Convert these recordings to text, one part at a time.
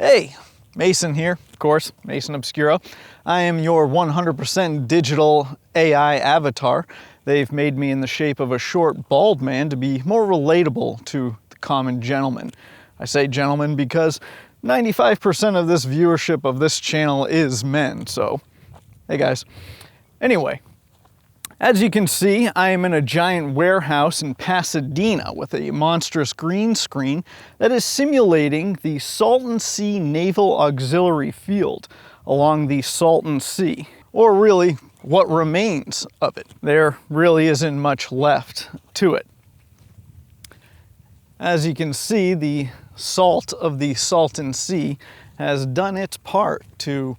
Hey, Mason here, of course, Mason Obscuro. I am your 100% digital AI avatar. They've made me in the shape of a short, bald man to be more relatable to the common gentleman. I say gentleman because 95% of this viewership of this channel is men, so hey guys. Anyway, as you can see, I am in a giant warehouse in Pasadena with a monstrous green screen that is simulating the Salton Sea Naval Auxiliary Field along the Salton Sea, or really what remains of it. There really isn't much left to it. As you can see, the salt of the Salton Sea has done its part to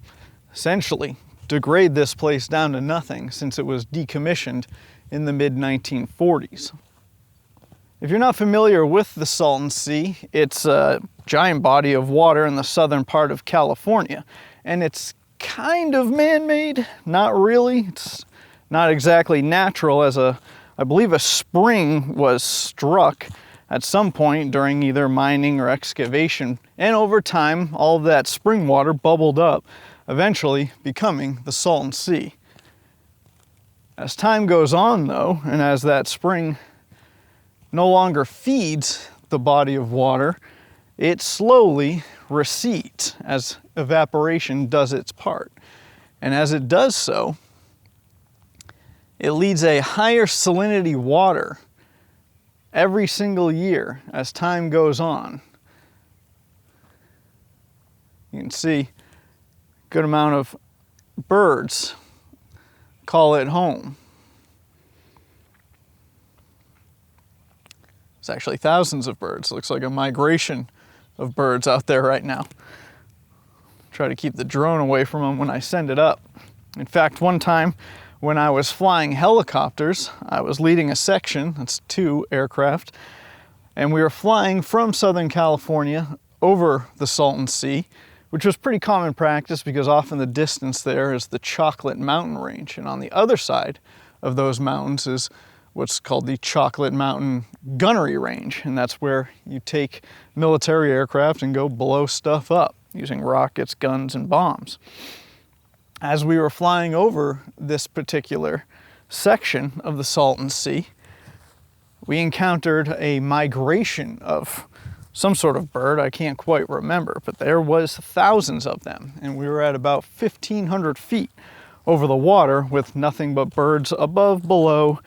essentially degrade this place down to nothing since it was decommissioned in the mid-1940s. If you're not familiar with the Salton Sea, it's a giant body of water in the southern part of California, and it's kind of man-made, not really. It's not exactly natural, as I believe a spring was struck at some point during either mining or excavation, and over time all of that spring water bubbled up, eventually becoming the Salton Sea. As time goes on though, and as that spring no longer feeds the body of water, it slowly recedes as evaporation does its part. And as it does so, it leads a higher salinity water every single year as time goes on. You can see good amount of birds call it home. It's actually thousands of birds. Looks like a migration of birds out there right now. Try to keep the drone away from them when I send it up. In fact, one time when I was flying helicopters, I was leading a section, that's 2 aircraft, and we were flying from Southern California over the Salton Sea, which was pretty common practice because off in the distance there is the Chocolate Mountain Range, and on the other side of those mountains is what's called the Chocolate Mountain Gunnery Range, and that's where you take military aircraft and go blow stuff up using rockets, guns, and bombs. As we were flying over this particular section of the Salton Sea, we encountered a migration of some sort of bird, I can't quite remember, but there was thousands of them, and we were at about 1,500 feet over the water with nothing but birds above, below,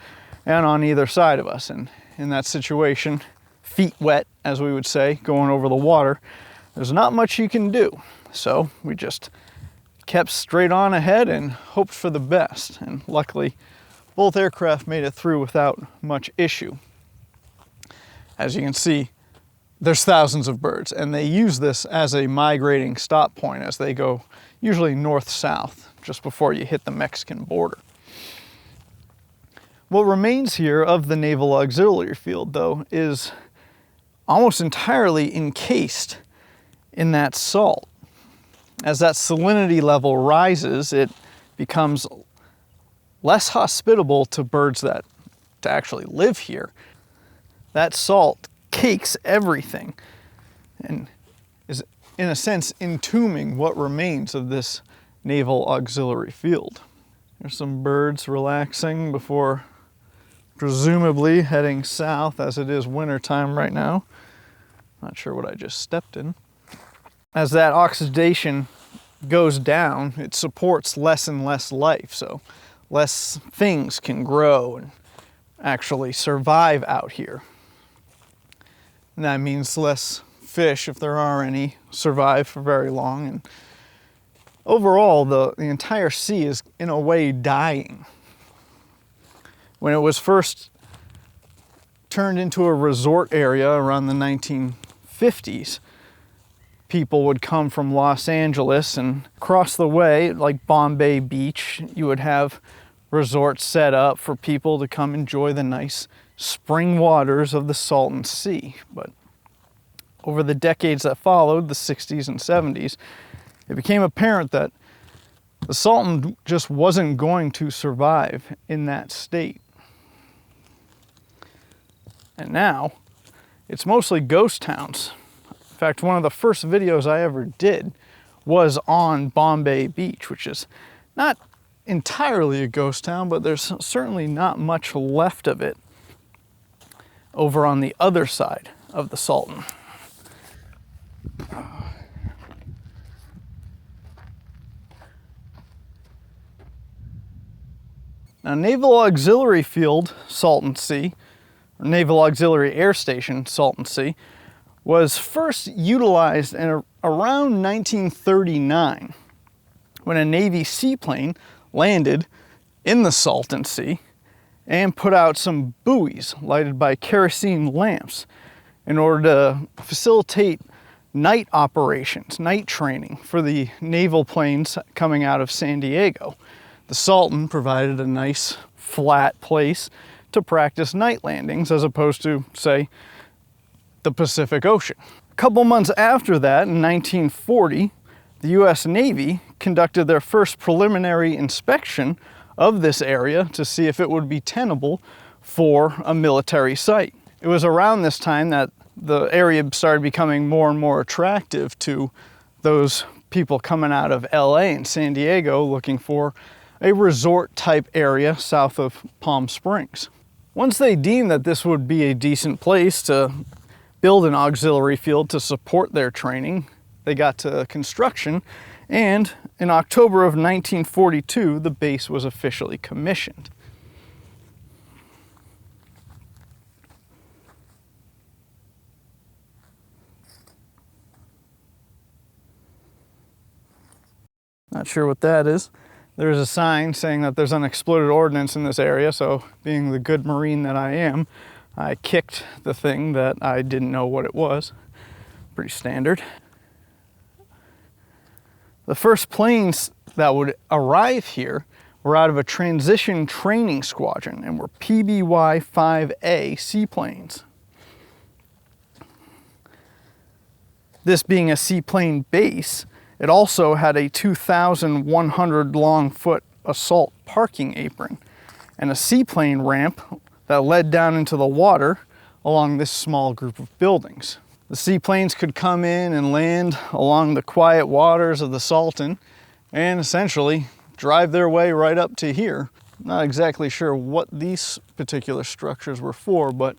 and on either side of us. And in that situation, feet wet, as we would say, going over the water, there's not much you can do. So we just kept straight on ahead and hoped for the best, and luckily both aircraft made it through without much issue. As you can see, there's thousands of birds, and they use this as a migrating stop point as they go usually north-south just before you hit the Mexican border. What remains here of the Naval Auxiliary Field, though, is almost entirely encased in that salt. As that salinity level rises, it becomes less hospitable to birds that to actually live here. That salt cakes everything and is, in a sense, entombing what remains of this Naval Auxiliary Field. There's some birds relaxing before presumably heading south, as it is winter time right now. Not sure what I just stepped in. As that oxidation goes down, it supports less and less life, so less things can grow and actually survive out here. And that means less fish, if there are any, survive for very long. And overall, the entire sea is in a way dying. When it was first turned into a resort area around the 1950s, people would come from Los Angeles, and across the way, like Bombay Beach, you would have resorts set up for people to come enjoy the nice spring waters of the Salton Sea. But over the decades that followed, the 60s and 70s, it became apparent that the Salton just wasn't going to survive in that state. And now, it's mostly ghost towns. fact, one of the first videos I ever did was on Bombay Beach, which is not entirely a ghost town, but there's certainly not much left of it over on the other side of the Salton. Now, Naval Auxillary Field, Salton Sea, or Naval Auxiliary Air Station, Salton Sea, was first utilized in around 1939 when a Navy seaplane landed in the Salton Sea and put out some buoys lighted by kerosene lamps in order to facilitate night operations, night training for the naval planes coming out of San Diego. The Salton provided a nice flat place to practice night landings as opposed to, say, the Pacific Ocean. A couple months after that, in 1940, the US Navy conducted their first preliminary inspection of this area to see if it would be tenable for a military site. It was around this time that the area started becoming more and more attractive to those people coming out of LA and San Diego looking for a resort type area south of Palm Springs. Once they deemed that this would be a decent place to build an auxiliary field to support their training, they got to construction, and in October of 1942, the base was officially commissioned. Not sure what that is. There's a sign saying that there's unexploded ordnance in this area, so being the good Marine that I am, I kicked the thing that I didn't know what it was. Pretty standard. The first planes that would arrive here were out of a transition training squadron and were PBY-5A seaplanes. This being a seaplane base, it also had a 2,100 long foot assault parking apron and a seaplane ramp that led down into the water along this small group of buildings. The seaplanes could come in and land along the quiet waters of the Salton and essentially drive their way right up to here. Not exactly sure what these particular structures were for, but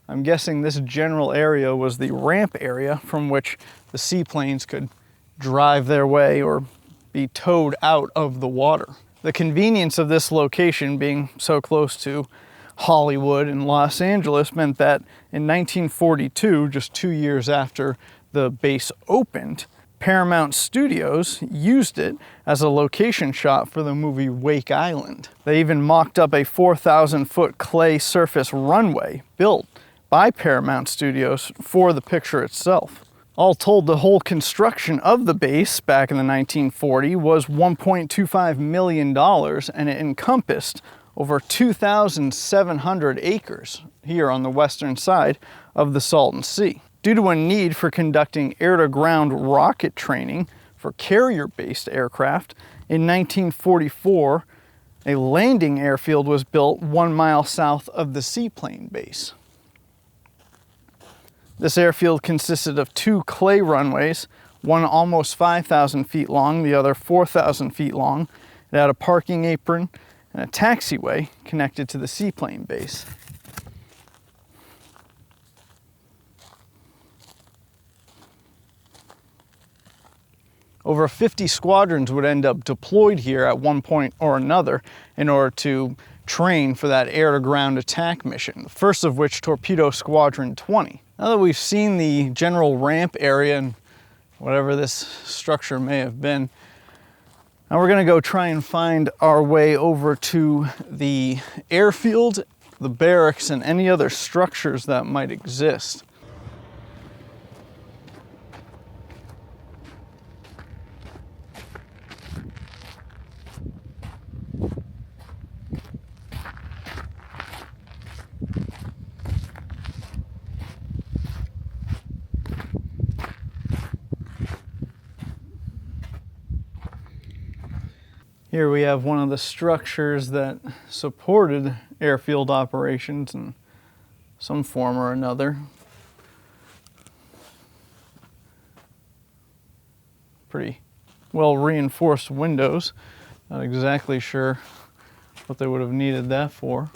I'm guessing this general area was the ramp area from which the seaplanes could drive their way or be towed out of the water. The convenience of this location being so close to Hollywood and Los Angeles meant that in 1942, just 2 years after the base opened, Paramount Studios used it as a location shot for the movie Wake Island. They even mocked up a 4,000-foot clay surface runway built by Paramount Studios for the picture itself. All told, the whole construction of the base back in the 1940s was $1.25 million, and it encompassed over 2,700 acres here on the western side of the Salton Sea. Due to a need for conducting air-to-ground rocket training for carrier-based aircraft, in 1944, a landing airfield was built 1 mile south of the seaplane base. This airfield consisted of 2 clay runways, one almost 5,000 feet long, the other 4,000 feet long. It had a parking apron and a taxiway connected to the seaplane base. Over 50 squadrons would end up deployed here at one point or another in order to train for that air-to-ground attack mission, the first of which Torpedo Squadron 20. Now that we've seen the general ramp area and whatever this structure may have been, now we're going to go try and find our way over to the airfield, the barracks, and any other structures that might exist. Here we have one of the structures that supported airfield operations in some form or another. pretty well reinforced windows. Not exactly sure what they would have needed that for.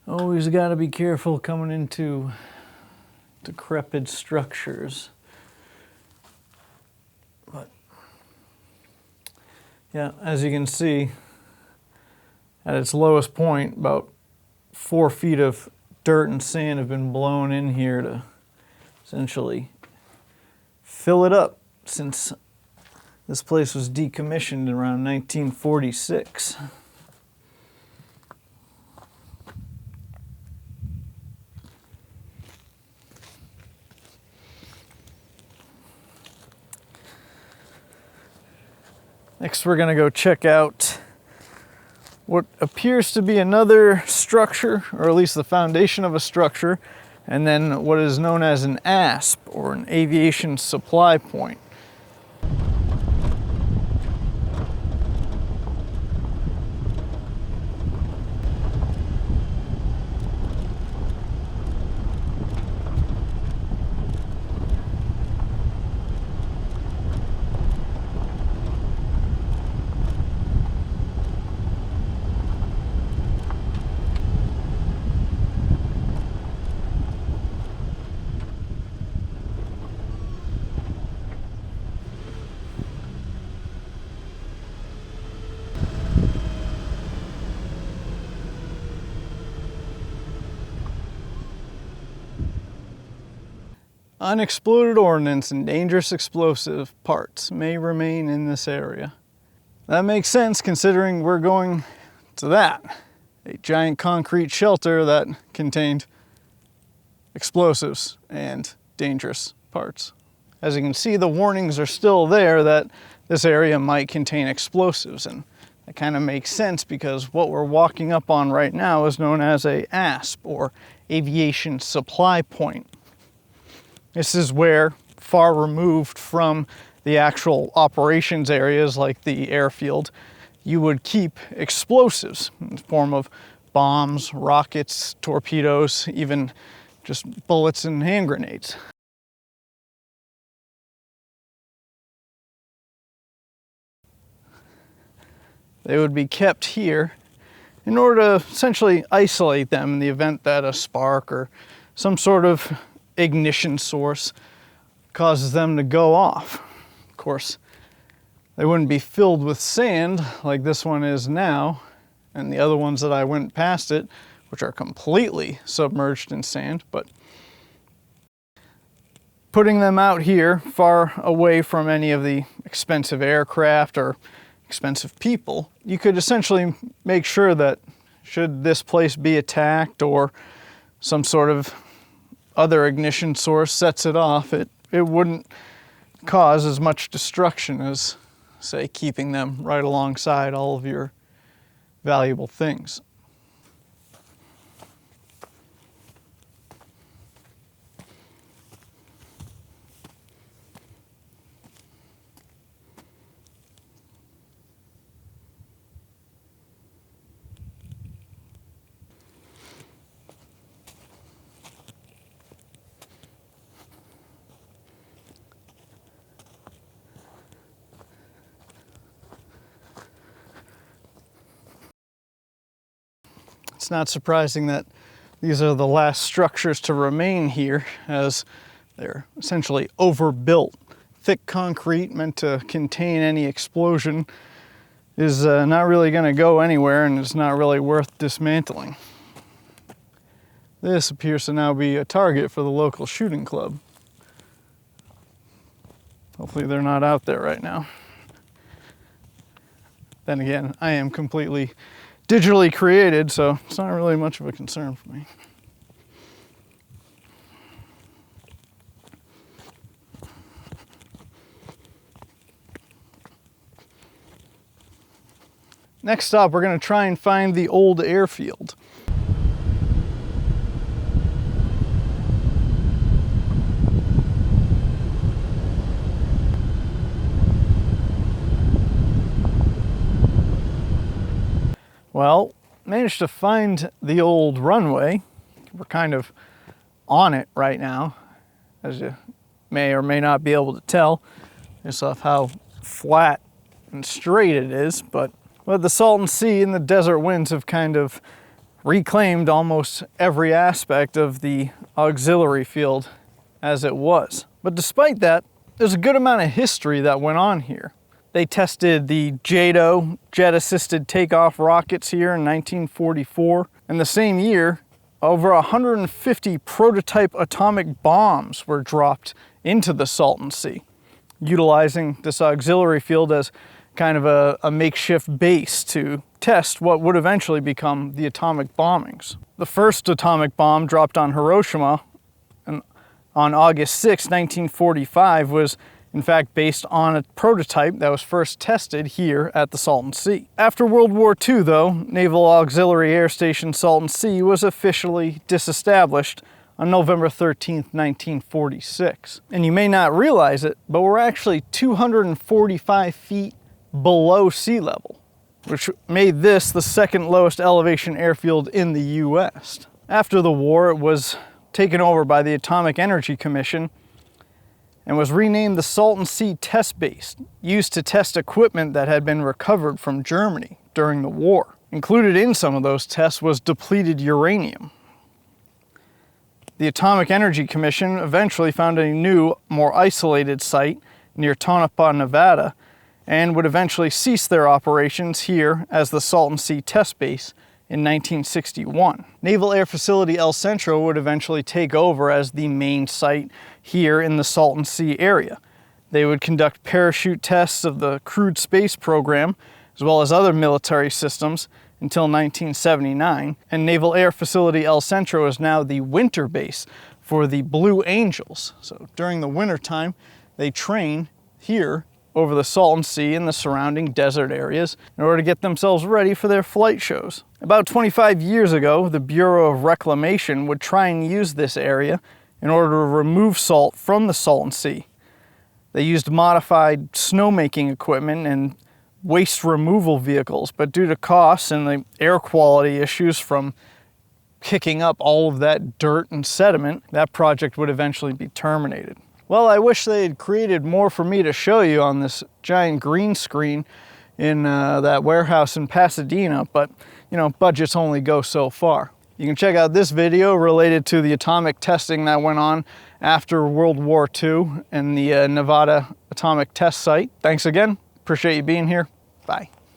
Always got to be careful coming into decrepit structures. But yeah, as you can see, at its lowest point, about 4 feet of dirt and sand have been blown in here to essentially fill it up, since this place was decommissioned around 1946. Next, we're going to go check out what appears to be another structure, or at least the foundation of a structure, and then what is known as an ASP, or an aviation supply point. Unexploded ordnance and dangerous explosive parts may remain in this area. That makes sense considering we're going to that. A giant concrete shelter that contained explosives and dangerous parts. As you can see, the warnings are still there that this area might contain explosives, and that kind of makes sense because what we're walking up on right now is known as a ASP, or aviation supply point. This is where, far removed from the actual operations areas like the airfield, you would keep explosives in the form of bombs, rockets, torpedoes, even just bullets and hand grenades. They would be kept here in order to essentially isolate them in the event that a spark or some sort of ignition source causes them to go off. Of course, they wouldn't be filled with sand like this one is now, and the other ones that I went past it, which are completely submerged in sand, but putting them out here far away from any of the expensive aircraft or expensive people, you could essentially make sure that should this place be attacked or some sort of other ignition source sets it off, it wouldn't cause as much destruction as, say, keeping them right alongside all of your valuable things. It's not surprising that these are the last structures to remain here, as they're essentially overbuilt. Thick concrete meant to contain any explosion is not really going to go anywhere, and it's not really worth dismantling. This appears to now be a target for the local shooting club. Hopefully they're not out there right now. Then again, I am completely digitally created, so it's not really much of a concern for me. Next stop, we're going to try and find the old airfield. Well, managed to find the old runway. We're kind of on it right now, as you may or may not be able to tell, just off how flat and straight it is. But the Salton Sea and the desert winds have kind of reclaimed almost every aspect of the auxiliary field as it was. But despite that, there's a good amount of history that went on here. They tested the JATO, jet-assisted takeoff rockets here in 1944. And the same year, over 150 prototype atomic bombs were dropped into the Salton Sea, utilizing this auxiliary field as kind of a makeshift base to test what would eventually become the atomic bombings. The first atomic bomb dropped on Hiroshima on August 6, 1945 was in fact based on a prototype that was first tested here at the Salton Sea. After World War II though, Naval Auxiliary Air Station Salton Sea was officially disestablished on November 13th, 1946. And you may not realize it, but we're actually 245 feet below sea level, which made this the second lowest elevation airfield in the US. After the war, it was taken over by the Atomic Energy Commission and was renamed the Salton Sea Test Base, used to test equipment that had been recovered from Germany during the war. Included in some of those tests was depleted uranium. The Atomic Energy Commission eventually found a new, more isolated site near Tonopah, Nevada, and would eventually cease their operations here as the Salton Sea Test Base in 1961. Naval Air Facility El Centro would eventually take over as the main site here in the Salton Sea area. They would conduct parachute tests of the crewed space program, as well as other military systems, until 1979, and Naval Air Facility El Centro is now the winter base for the Blue Angels. So during the winter time, they train here over the Salton Sea and the surrounding desert areas in order to get themselves ready for their flight shows. About 25 years ago, the Bureau of Reclamation would try and use this area in order to remove salt from the Salton Sea. They used modified snowmaking equipment and waste removal vehicles, but due to costs and the air quality issues from kicking up all of that dirt and sediment, that project would eventually be terminated. Well, I wish they had created more for me to show you on this giant green screen in that warehouse in Pasadena, but you know, budgets only go so far. You can check out this video related to the atomic testing that went on after World War II and the Nevada Atomic Test Site. Thanks again. Appreciate you being here. Bye.